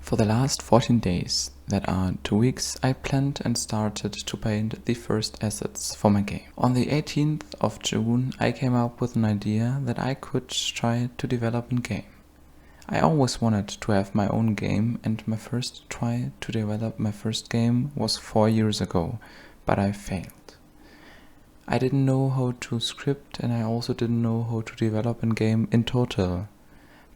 For the last 14 days, that are 2 weeks, I planned and started to paint the first assets for my game. On the 18th of June, I came up with an idea that I could try to develop a game. I always wanted to have my own game, and my first try to develop my first game was 4 years ago, but I failed. I didn't know how to script, and I also didn't know how to develop a game in total.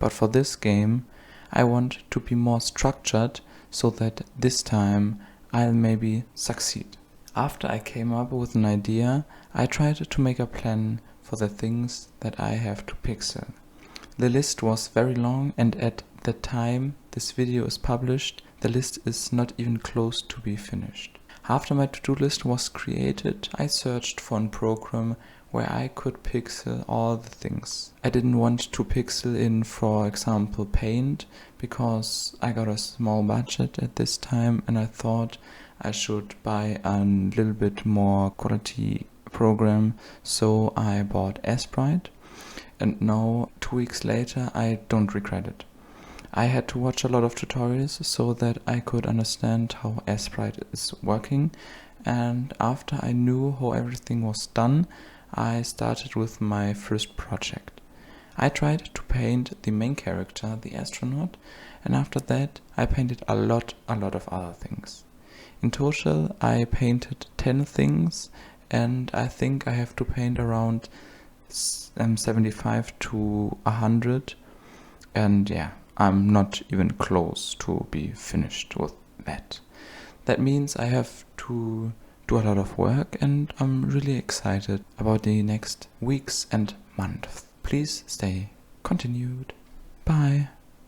But for this game, I want to be more structured so that this time I'll maybe succeed. After I came up with an idea, I tried to make a plan for the things that I have to pixel. The list was very long, and at the time this video is published, the list is not even close to be finished. After my to-do list was created, I searched for a program where I could pixel all the things. I didn't want to pixel in, for example, Paint, because I got a small budget at this time and I thought I should buy a little bit more quality program, so I bought Sprite, and now 2 weeks later I don't regret it. I had to watch a lot of tutorials so that I could understand how Sprite is working, and after I knew how everything was done, I started with my first project. I tried to paint the main character, the astronaut, and after that I painted a lot of other things. In total I painted 10 things, and I think I have to paint around 75 to 100, and yeah, I'm not even close to be finished with that. That means I have to do a lot of work, and I'm really excited about the next weeks and months. Please stay continued. Bye.